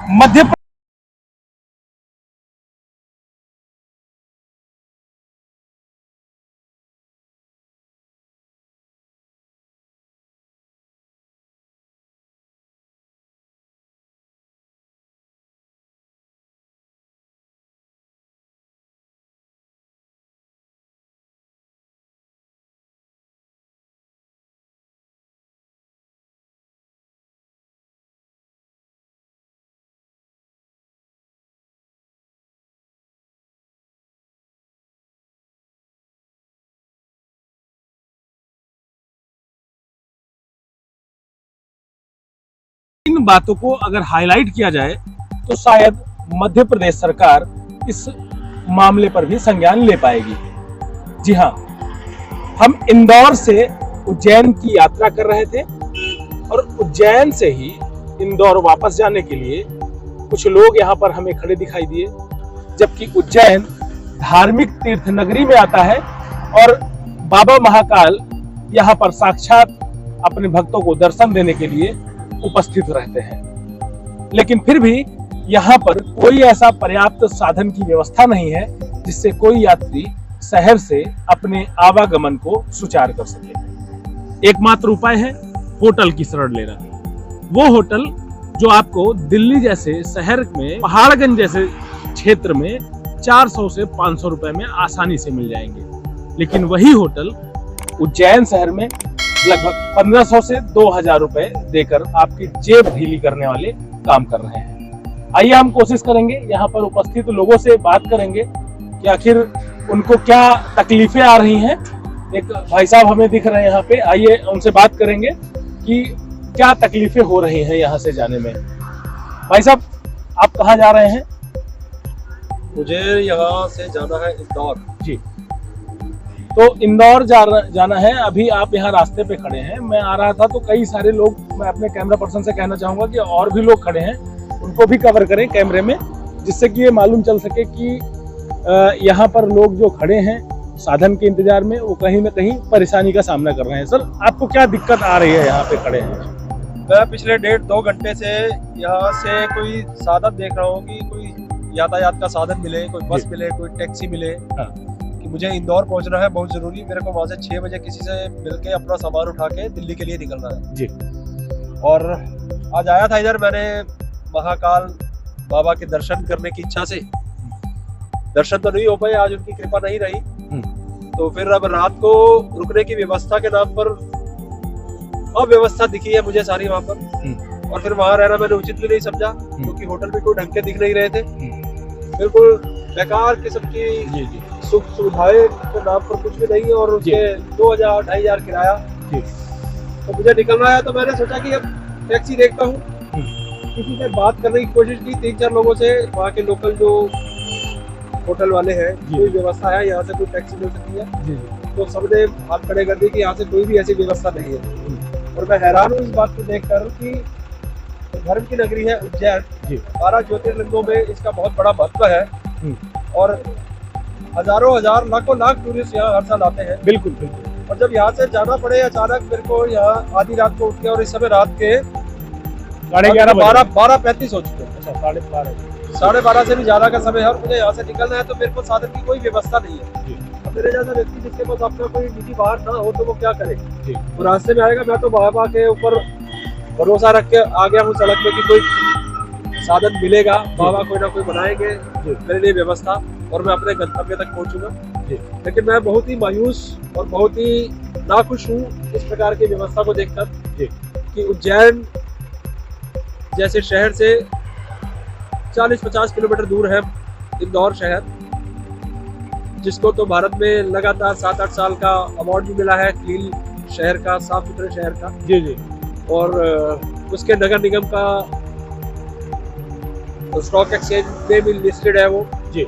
मध्य इन बातों को अगर हाईलाइट किया जाए तो शायद मध्य प्रदेश सरकार इस मामले पर भी संज्ञान ले पाएगी। जी हाँ, हम इंदौर से उज्जैन की यात्रा कर रहे थे और उज्जैन से ही इंदौर वापस जाने के लिए कुछ लोग यहाँ पर हमें खड़े दिखाई दिए, जबकि उज्जैन धार्मिक तीर्थ नगरी में आता है और बाबा महाकाल यहाँ पर साक्षात अपने भक्तों को दर्शन देने के लिए उपस्थित रहते हैं। लेकिन फिर भी यहाँ पर कोई ऐसा पर्याप्त साधन की व्यवस्था नहीं है जिससे कोई यात्री शहर से अपने आवागमन को सुचारू कर सके। एकमात्र उपाय है होटल की शरण लेना। वो होटल जो आपको दिल्ली जैसे शहर में, पहाड़गंज जैसे क्षेत्र में 400 से 500 रुपए में आसानी से मिल जाएंगे, लेकिन वही होटल उज्जैन शहर में लगभग 1500 से 2000 रुपए देकर आपकी जेब ढीली करने वाले काम कर रहे हैं। आइए हम कोशिश करेंगे, यहाँ पर उपस्थित लोगों से बात करेंगे कि आखिर उनको क्या तकलीफें आ रही हैं। एक भाई साहब हमें दिख रहे हैं यहाँ पे, आइए उनसे बात करेंगे कि क्या तकलीफें हो रही हैं यहाँ से जाने में। भाई साहब, आप कहाँ जा रहे हैं? मुझे यहाँ से जाना है इंदौर। जी, तो इंदौर जाना है। अभी आप यहाँ रास्ते पे खड़े हैं, मैं आ रहा था तो कई सारे लोग, मैं अपने कैमरा पर्सन से कहना चाहूंगा कि और भी लोग खड़े हैं, उनको भी कवर करें कैमरे में, जिससे कि ये मालूम चल सके कि यहाँ पर लोग जो खड़े हैं साधन के इंतजार में, वो कहीं ना कहीं परेशानी का सामना कर रहे हैं। सर, आपको क्या दिक्कत आ रही है यहाँ पे खड़े हैं? मैं पिछले 1.5-2 घंटे से यहाँ से कोई साधन देख रहा हूँ कि कोई यातायात का साधन मिले, कोई बस मिले, कोई टैक्सी मिले। हाँ। मुझे इंदौर पहुंचना है, बहुत जरूरी। मेरे को वहां से 6 बजे किसी से मिलके अपना सामान उठा के दिल्ली के लिए निकलना है जी। और आज आया था इधर, मैंने महाकाल बाबा के दर्शन करने की इच्छा से। दर्शन तो नहीं हो पाए, आज उनकी कृपा नहीं रही, तो फिर अब रात को रुकने की व्यवस्था के नाम पर अव्यवस्था दिखी है मुझे सारी वहां पर, और फिर वहां रहना मैंने उचित भी नहीं समझा, क्योंकि होटल भी कोई ढंग के दिख नहीं रहे थे। बिल्कुल बेकार किस्म की सुख सुविधाएं के नाम पर कुछ भी नहीं, और उसके 2000-2500 किराया। तो मुझे निकलना है, तो मैंने सोचा कि अब टैक्सी देखता हूँ। किसी से बात करने की कोशिश की, 3-4 लोगों से, वहाँ के लोकल जो होटल वाले हैं, कोई व्यवस्था है यहाँ से कोई टैक्सी मिल सकती है? तो सबने हाथ खड़े कर दिए कि यहाँ से कोई भी ऐसी व्यवस्था नहीं है। और मैं हैरान हूँ इस बात को देखकर कि धर्म की नगरी है उज्जैन, 12 ज्योतिर्लिंगों में इसका बहुत बड़ा महत्व है, और हजारों हजार लाखों लाख टूरिस्ट यहाँ हर साल आते हैं। बिल्कुल बिल्कुल। और जब यहाँ से जाना पड़े अचानक मेरे को, यहाँ आधी रात को उठ के, और इस समय रात के 12:35 हो चुके हैं। 12:30 से भी ज्यादा का समय है, और मुझे यहाँ से निकलना है, तो मेरे को साधन की कोई व्यवस्था नहीं है। अब मेरे जैसा व्यक्ति जिसके पास अपना कोई निजी वाहन ना हो, तो वो क्या करे? वो रास्ते में आएगा। मैं तो बाबा के ऊपर भरोसा रख के आ गया हूँ सड़क में कि कोई साधन मिलेगा, बाबा कोई ना कोई बनाएंगे मेरे लिए व्यवस्था, और मैं अपने गंतव्य तक पहुंचूंगा। लेकिन मैं बहुत ही मायूस और बहुत ही नाखुश हूँ इस प्रकार की व्यवस्था को देखकर कि उज्जैन जैसे शहर से 40-50 किलोमीटर दूर है इंदौर शहर, जिसको तो भारत में लगातार 7-8 साल का अवार्ड भी मिला है क्लीन शहर का, साफ सुथरे शहर का। जी। और उसके नगर निगम का स्टॉक एक्सचेंज में भी लिस्टेड है वो जी।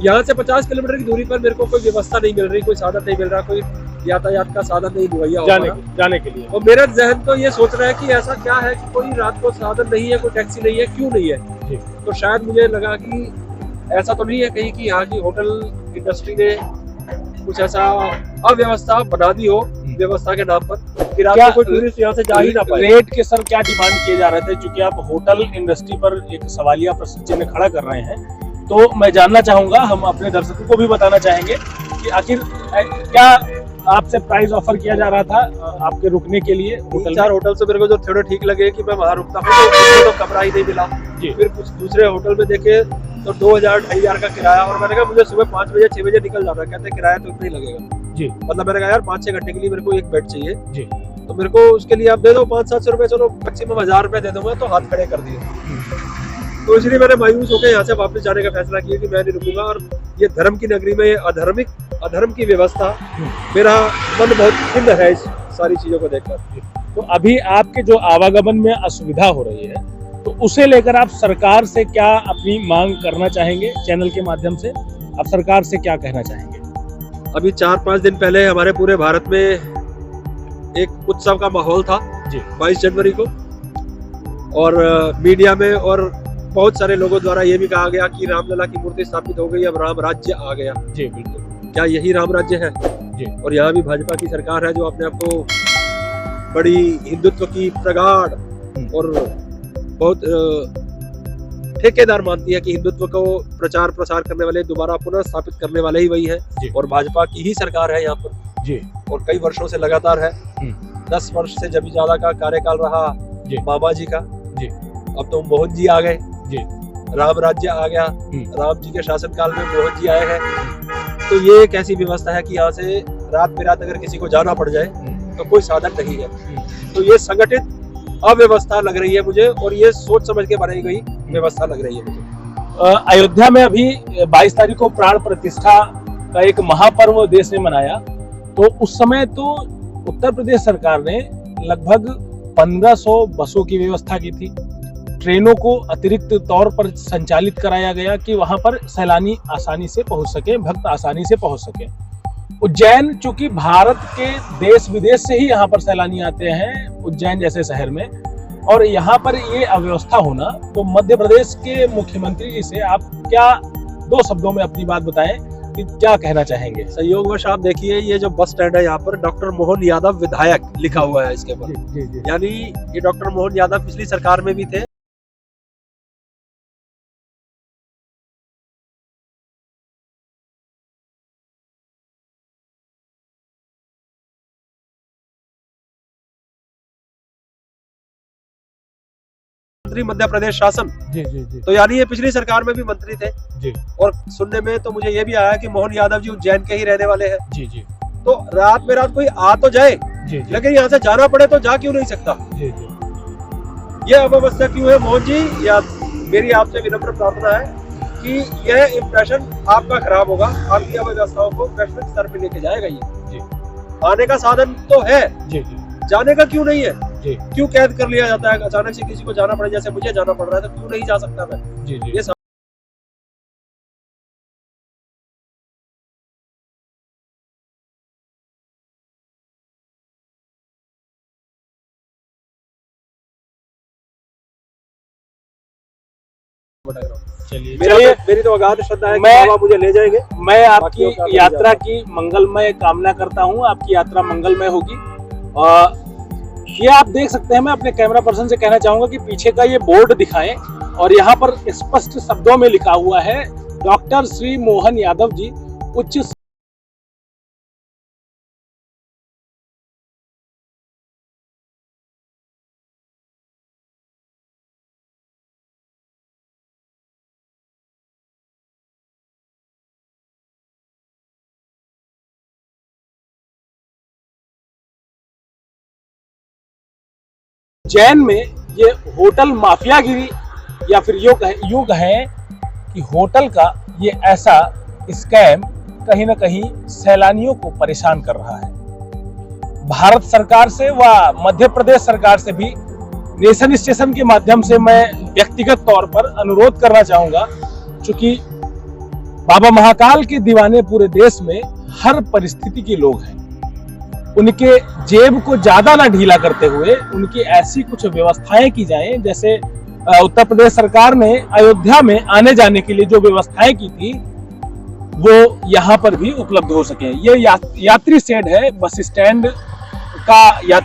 यहाँ से 50 किलोमीटर की दूरी पर मेरे को कोई व्यवस्था नहीं मिल रही, कोई साधन नहीं मिल रहा, कोई यातायात का साधन नहीं मुहैया हो रहा जाने के लिए। और मेरा जहन तो ये सोच रहा है कि ऐसा क्या है कि कोई रात को साधन नहीं है, कोई टैक्सी नहीं है, क्यों नहीं है जी। तो शायद मुझे लगा कि ऐसा तो नहीं है कहीं कि यहाँ की होटल इंडस्ट्री ने कुछ ऐसा अव्यवस्था बना दी हो व्यवस्था के नाम पर, फिर क्या आपको कोई टूरिस्ट यहाँ से जा ही ना पाए। रेट के सर क्या डिमांड किए जा रहे थे, क्योंकि आप होटल इंडस्ट्री पर एक सवालिया प्रश्न चिन्ह खड़ा कर रहे हैं, तो मैं जानना चाहूंगा, हम अपने दर्शकों को भी बताना चाहेंगे कि आखिर क्या आपसे प्राइस ऑफर किया जा रहा था आपके रुकने के लिए होटल 3-4 होटल से मेरे को जो थोड़े ठीक लगे कि मैं वहाँ रुकता हूँ, तो कमरा ही नहीं मिला। फिर कुछ दूसरे होटल में देखे तो 2000-2500 का किराया, और मैंने कहा मुझे सुबह 5 बजे 6 बजे निकल जाना है, कहते किराया तो इतना ही लगेगा जी। मतलब मैंने कहा यार 5-6 घंटे के लिए मेरे को एक बेड चाहिए जी, तो मेरे को उसके लिए आप दे दो 500-700 रुपए, चलो मैक्सिमम 1000 रुपए दे दूंगा, तो हाथ खड़े कर दिए। तो इसलिए मैंने मायूस होकर यहाँ से वापस जाने का फैसला किया कि मैं नहीं रुकूंगा, और ये धर्म की नगरी में अधर्म की व्यवस्था, मेरा मन बहुत खिन्न है इस सारी चीजों को देखकर। तो अभी आपके जो आवागमन में असुविधा हो रही है, तो उसे लेकर आप सरकार से क्या अपनी मांग करना चाहेंगे? चैनल के माध्यम से आप सरकार से क्या कहना चाहेंगे? अभी 4-5 दिन पहले हमारे पूरे भारत में एक उत्सव का माहौल था जी, 22 जनवरी को, और मीडिया में और बहुत सारे लोगों द्वारा ये भी कहा गया कि रामलला की मूर्ति स्थापित हो गई, अब राम राज्य आ गया। जी बिल्कुल। क्या यही राम राज्य है? जी। और यहाँ भी भाजपा की सरकार है जो अपने आप को बड़ी हिंदुत्व की प्रगाढ़ और बहुत ठेकेदार मानती है कि हिंदुत्व को प्रचार प्रसार करने वाले, दोबारा पुनः स्थापित करने वाले ही वही है, और भाजपा की ही सरकार है यहाँ पर जी, और कई वर्षों से लगातार है। 10 वर्ष से जब ज्यादा का कार्यकाल रहा मामा जी का जी, अब तो मोहन जी आ गए जी, राम राज्य आ गया, राम जी के शासनकाल में मोहन जी आए हैं। तो ये एक ऐसी व्यवस्था है कि यहाँ से रात बेरात अगर किसी को जाना पड़ जाए तो कोई साधन नहीं है। तो ये संगठित अव्यवस्था लग रही है मुझे, और ये सोच समझ के बनाई गई व्यवस्था लग रही है मुझे। अयोध्या में अभी 22 तारीख को प्राण प्रतिष्ठा का एक महापर्व देश ने मनाया, तो उस समय तो उत्तर प्रदेश सरकार ने लगभग 1500 बसों की व्यवस्था की थी, ट्रेनों को अतिरिक्त तौर पर संचालित कराया गया कि वहां पर सैलानी आसानी से पहुंच सके, भक्त आसानी से पहुंच सके। उज्जैन, चूंकि भारत के देश विदेश से ही यहाँ पर सैलानी आते हैं उज्जैन जैसे शहर में, और यहाँ पर ये अव्यवस्था होना, तो मध्य प्रदेश के मुख्यमंत्री जी से आप क्या 2 शब्दों में अपनी बात बताएं कि क्या कहना चाहेंगे? संयोगवश आप देखिए ये जो बस स्टैंड है यहाँ पर डॉक्टर मोहन यादव विधायक लिखा हुआ है इसके ऊपर, यानी ये डॉक्टर मोहन यादव पिछली सरकार में भी थे। मध्य प्रदेश शासन जी जी जी, तो यानी ये पिछली सरकार में भी मंत्री थे जी, और सुनने में तो मुझे ये भी आया कि मोहन यादव जी उज्जैन के ही रहने वाले हैं जी जी। तो रात में रात कोई आ तो जाए जी जी, लेकिन यहाँ से जाना पड़े तो जा क्यों नहीं सकता? जी जी। ये अव्यवस्था क्यों है मोहन जी? या मेरी आपसे विनम्र प्रार्थना है कि यह इम्प्रेशन आपका खराब होगा, आपकी अव्यवस्थाओं को वैश्विक स्तर पे लेके जाएगा। ये जी, आने का साधन तो है, जी जी, जाने का क्यों नहीं है? जी, क्यों कैद कर लिया जाता है? अचानक से किसी को जाना पड़े, जैसे मुझे जाना पड़ रहा है, तो क्यों नहीं जा सकता मैं? जी जी। ये चलिए मेरी तो अगाध श्रद्धा है कि बाबा मुझे ले जाएंगे। मैं आपकी यात्रा की मंगलमय कामना करता हूँ, आपकी यात्रा मंगलमय होगी। और ये आप देख सकते हैं, मैं अपने कैमरा पर्सन से कहना चाहूंगा कि पीछे का ये बोर्ड दिखाएं, और यहाँ पर स्पष्ट शब्दों में लिखा हुआ है डॉक्टर श्री मोहन यादव जी उच्च उज्जैन में ये होटल माफियागिरी, या फिर यूं कहें कि होटल का ये ऐसा स्कैम कहीं ना कहीं सैलानियों को परेशान कर रहा है। भारत सरकार से व मध्य प्रदेश सरकार से भी नेशन स्टेशन के माध्यम से मैं व्यक्तिगत तौर पर अनुरोध करना चाहूंगा, क्योंकि बाबा महाकाल के दीवाने पूरे देश में हर परिस्थिति के लोग हैं, उनके जेब को ज्यादा ना ढीला करते हुए उनकी ऐसी कुछ व्यवस्थाएं की जाएं, जैसे उत्तर प्रदेश सरकार ने अयोध्या में आने जाने के लिए जो व्यवस्थाएं की थी वो यहाँ पर भी उपलब्ध हो सके। ये यात्री शेड है बस स्टैंड का या